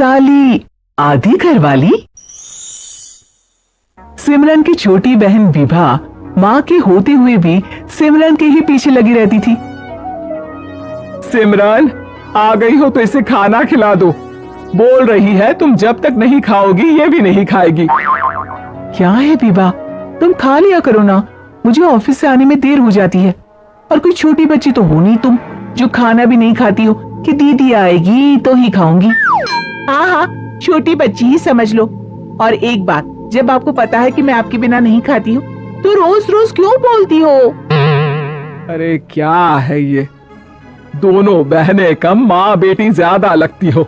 साली आधी घरवाली। सिमरन की छोटी बहन विभा माँ के होते हुए भी सिमरन के ही पीछे लगी रहती थी। सिमरन आ गई हो तो इसे खाना खिला दो। बोल रही है तुम जब तक नहीं खाओगी ये भी नहीं खाएगी। क्या है विभा, तुम खा लिया करो ना, मुझे ऑफिस से आने में देर हो जाती है। और कोई छोटी बच्ची तो हो नहीं तुम जो खाना भी नहीं खाती हो कि दीदी आएगी तो ही खाऊंगी। हाँ हाँ, छोटी बच्ची ही समझ लो। और एक बात, जब आपको पता है कि मैं आपके बिना नहीं खाती हूँ तो रोज रोज क्यों बोलती हो? अरे क्या है ये, दोनों बहनें कम माँ बेटी ज्यादा लगती हो।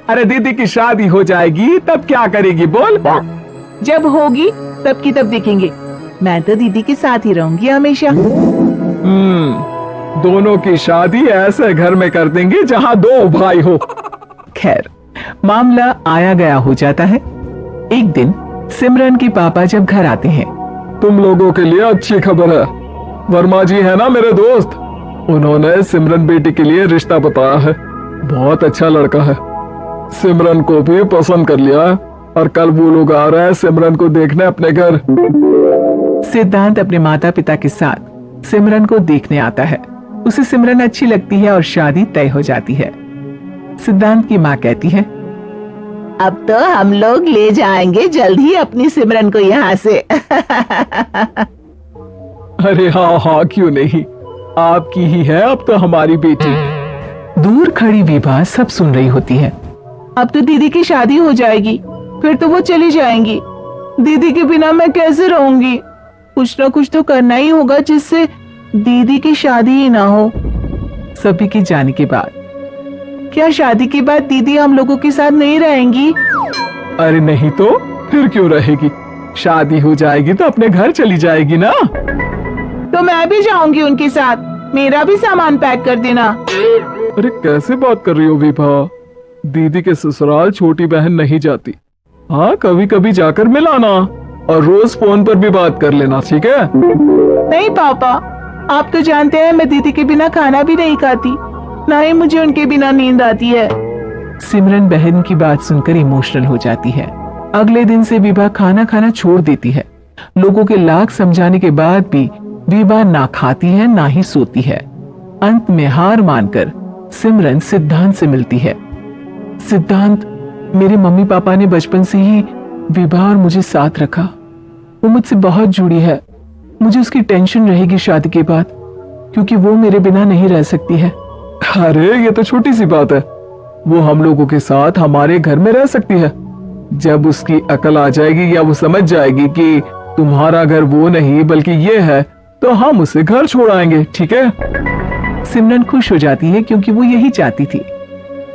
अरे दीदी की शादी हो जाएगी तब क्या करेगी बोल? जब होगी तब की तब देखेंगे। मैं तो दीदी के साथ ही रहूंगी हमेशा। दोनों की शादी ऐसे घर में कर देंगे जहाँ दो भाई हो। खैर, मामला आया गया हो जाता है। एक दिन सिमरन के पापा जब घर आते हैं, तुम लोगों के लिए अच्छी खबर है। वर्मा जी है ना मेरे दोस्त, उन्होंने सिमरन बेटी के लिए रिश्ता बताया है। बहुत अच्छा लड़का है, सिमरन को भी पसंद कर लिया है और कल वो लोग आ रहे हैं सिमरन को देखने अपने घर। सिद्धांत अपने माता पिता के साथ सिमरन को देखने आता है। उसे सिमरन अच्छी लगती है और शादी तय हो जाती है। सिद्धांत की माँ कहती है, अब तो हम लोग ले जाएंगे जल्द ही अपनी सिमरन को यहाँ से। अरे हाँ हाँ, क्यों नहीं, आपकी ही है अब तो हमारी बेटी। दूर खड़ी विभा सब सुन रही होती है। अब तो दीदी की शादी हो जाएगी, फिर तो वो चली जाएंगी। दीदी के बिना मैं कैसे रहूंगी? कुछ ना कुछ तो करना ही होगा जिससे दीदी की शादी ही ना हो। सभी के जाने के बाद क्या शादी के बाद दीदी हम लोगों के साथ नहीं रहेंगी? अरे नहीं तो फिर क्यों रहेगी? शादी हो जाएगी तो अपने घर चली जाएगी ना। तो मैं भी जाऊंगी उनके साथ, मेरा भी सामान पैक कर देना। अरे कैसे बात कर रही हो विभा, दीदी के ससुराल छोटी बहन नहीं जाती। हाँ, कभी कभी जाकर मिलाना और रोज फोन पर भी बात कर लेना, ठीक है? नहीं पापा, आप तो जानते हैं मैं दीदी के बिना खाना भी नहीं खाती, ना ही मुझे उनके बिना नींद आती है। सिमरन बहन की बात सुनकर इमोशनल हो जाती है। अगले दिन से विभा खाना खाना छोड़ देती है। लोगों के लाख समझाने के बाद भी विभा ना खाती है ना ही सोती है। अंत में हार मानकर सिमरन सिद्धांत से मिलती है। सिद्धांत, मेरे मम्मी पापा ने बचपन से ही विभा और मुझे साथ रखा। वो मुझसे बहुत जुड़ी है। मुझे उसकी टेंशन रहेगी शादी के बाद, क्योंकि वो मेरे बिना नहीं रह सकती है। अरे ये तो छोटी सी बात है, वो हम लोगों के साथ हमारे घर में रह सकती है। जब उसकी अकल आ जाएगी या वो समझ जाएगी कि तुम्हारा घर वो नहीं बल्कि ये है, तो हम उसे घर छोड़ आएंगे, ठीक है? सिमरन खुश हो जाती है क्योंकि वो यही चाहती थी।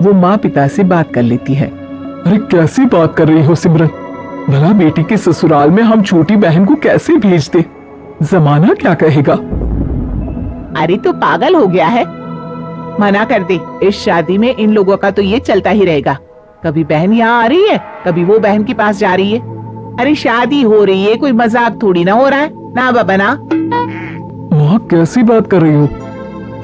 वो माँ पिता से बात कर लेती है। अरे कैसी बात कर रही हो सिमरन, भला बेटी के ससुराल में हम छोटी बहन को कैसे भेज दे? जमाना क्या कहेगा? अरे तो पागल हो गया है, मना कर दे। इस शादी में इन लोगों का तो ये चलता ही रहेगा। कभी बहन यहाँ आ रही है, कभी वो बहन के पास जा रही है। अरे शादी हो रही है, कोई मजाक थोड़ी ना हो रहा है ना बाबा ना। माँ कैसी बात कर रही हो?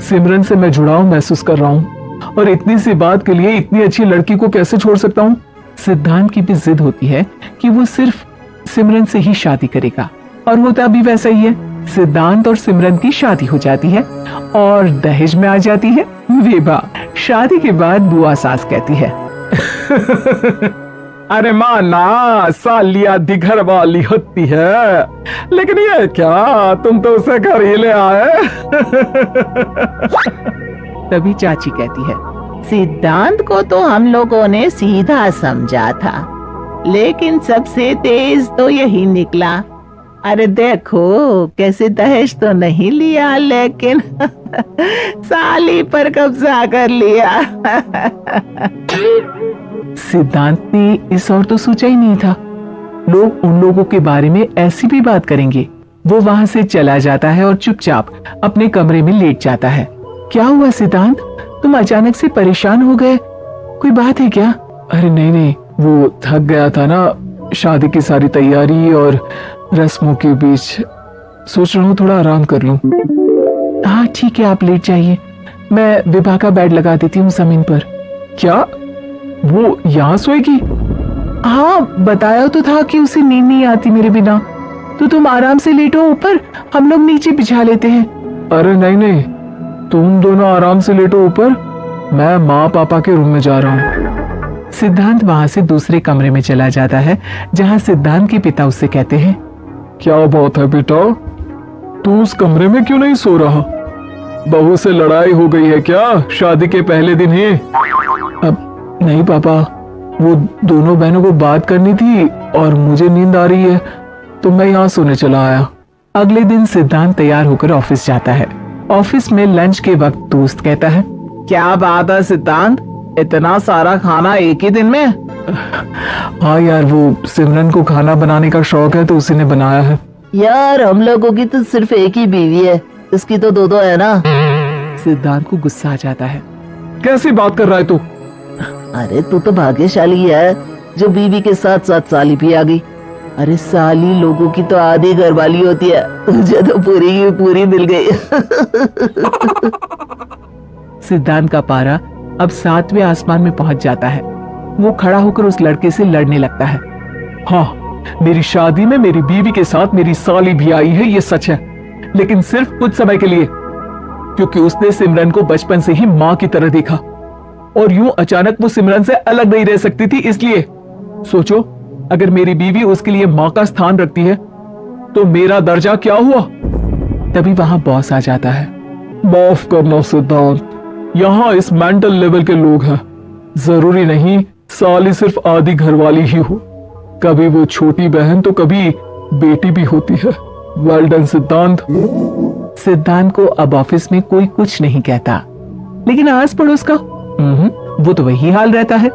सिमरन से मैं जुड़ाव महसूस कर रहा हूँ और इतनी सी बात के लिए इतनी अच्छी लड़की को कैसे छोड़ सकता हूँ? सिद्धांत की भी जिद होती है कि वो सिर्फ सिमरन से ही शादी करेगा और होता भी वैसा ही है। सिद्धांत और सिमरन की शादी हो जाती है और दहेज में आ जाती है विभा। शादी के बाद बुआ सास कहती है, अरे माँ ना, सालिया दिघर वाली होती है, लेकिन ये क्या, तुम तो उसे घर ही ले आए। तभी चाची कहती है, सिद्धांत को तो हम लोगों ने सीधा समझा था, लेकिन सबसे तेज तो यही निकला। अरे देखो कैसे दहेज तो नहीं लिया, लेकिन साली पर कब्जा कर लिया। सिद्धांत ने इस और तो सोचा ही नहीं था। लोग उन लोगों के बारे में ऐसी भी बात करेंगे। वो वहां से चला जाता है और चुपचाप अपने कमरे में लेट जाता है। क्या हुआ सिद्धांत, तुम अचानक से परेशान हो गए, कोई बात है क्या? अरे नहीं नहीं, वो थक गया था ना, शादी की सारी तैयारी और रस्मों के बीच सोच रहा हूँ थोड़ा आराम कर लूं। हाँ ठीक है, आप लेट जाइए, मैं विभा का बेड लगा देती हूँ जमीन पर। क्या वो यहाँ सोएगी? हाँ, बताया तो था कि उसे नींद नहीं आती मेरे बिना। तो तुम आराम से लेटो ऊपर, हम लोग नीचे बिछा लेते हैं। अरे नहीं नहीं, तुम दोनों आराम से लेटो ऊपर, मैं माँ पापा के रूम में जा रहा हूँ। सिद्धांत वहां से दूसरे कमरे में चला जाता है, जहां सिद्धांत के पिता उससे कहते हैं, क्या बात है बेटा, तू उस कमरे में क्यों नहीं सो रहा? बहू से लड़ाई हो गई है क्या शादी के पहले दिन ही? अब नहीं पापा, वो दोनों बहनों को बात करनी थी और मुझे नींद आ रही है, तो मैं यहाँ सोने चला आया। अगले दिन सिद्धांत तैयार होकर ऑफिस जाता है। ऑफिस में लंच के वक्त दोस्त कहता है, क्या बात है सिद्धांत, इतना सारा खाना एक ही दिन में? हाँ यार, वो सिमरन को खाना बनाने का शौक है तो उसी ने बनाया है। यार हम लोगों की तो सिर्फ एक ही बीवी है, इसकी तो दो है ना। सिद्धांत को गुस्सा आ जाता है। कैसी बात कर रहा है तू? अरे तू तो भाग्यशाली है जो बीवी के साथ साथ साली भी आ गई। अरे साली लोगों की तो आधी घरवाली होती है, तुझे तो पूरी की पूरी मिल गई। सिद्धांत का पारा अब 7वें आसमान में पहुंच जाता है। वो खड़ा होकर उस लड़के से लड़ने लगता है। हाँ, मेरी शादी में मेरी बीवी के साथ मेरी साली भी आई है, ये सच है, लेकिन सिर्फ कुछ समय के लिए, क्योंकि उसने सिमरन को बचपन से ही मां की तरह देखा और यूं अचानक वो सिमरन से अलग नहीं रह सकती थी। इसलिए सोचो, अगर मेरी बीवी उसके लिए मां का स्थान रखती है तो मेरा दर्जा क्या हुआ? तभी वहां बॉस आ जाता है। माफ करना सिद्धांत, यहाँ इस मेंटल लेवल के लोग हैं, जरूरी नहीं साली सिर्फ आधी घरवाली ही हो, कभी वो छोटी बहन तो कभी बेटी भी होती है। वेल डन सिद्धांत। सिद्धांत को अब ऑफिस में कोई कुछ नहीं कहता, लेकिन आस पड़ोस का वो तो वही हाल रहता है।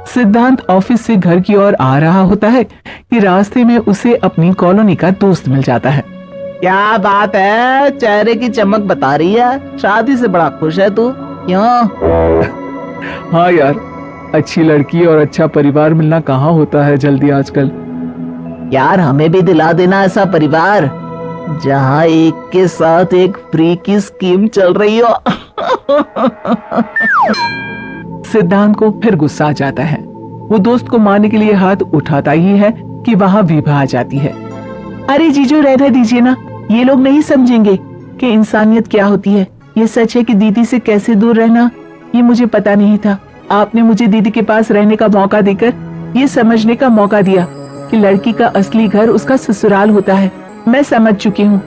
सिद्धांत ऑफिस से घर की ओर आ रहा होता है कि रास्ते में उसे अपनी कॉलोनी का दोस्त मिल जाता है। क्या बात है, चेहरे की चमक बता रही है, शादी से बड़ा खुश है तू, क्यों? हाँ यार, अच्छी लड़की और अच्छा परिवार मिलना कहाँ होता है जल्दी आजकल। यार हमें भी दिला देना ऐसा परिवार जहाँ एक के साथ एक फ्री की स्कीम चल रही हो। सिद्धांत को फिर गुस्सा आ जाता है। वो दोस्त को मारने के लिए हाथ उठाता ही है कि वहां विभा आ जाती है। अरे जीजू रहने दीजिए ना, ये लोग नहीं समझेंगे कि इंसानियत क्या होती है। ये सच है कि दीदी से कैसे दूर रहना ये मुझे पता नहीं था। आपने मुझे दीदी के पास रहने का मौका देकर ये समझने का मौका दिया कि लड़की का असली घर उसका ससुराल होता है। मैं समझ चुकी हूँ,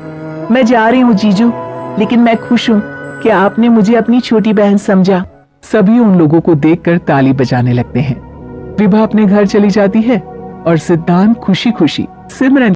मैं जा रही हूँ जीजू, लेकिन मैं खुश हूँ कि आपने मुझे अपनी छोटी बहन समझा। सभी उन लोगों को देखकर ताली बजाने लगते हैं। विभा अपने घर चली जाती है और सिद्धांत खुशी खुशी सिमरन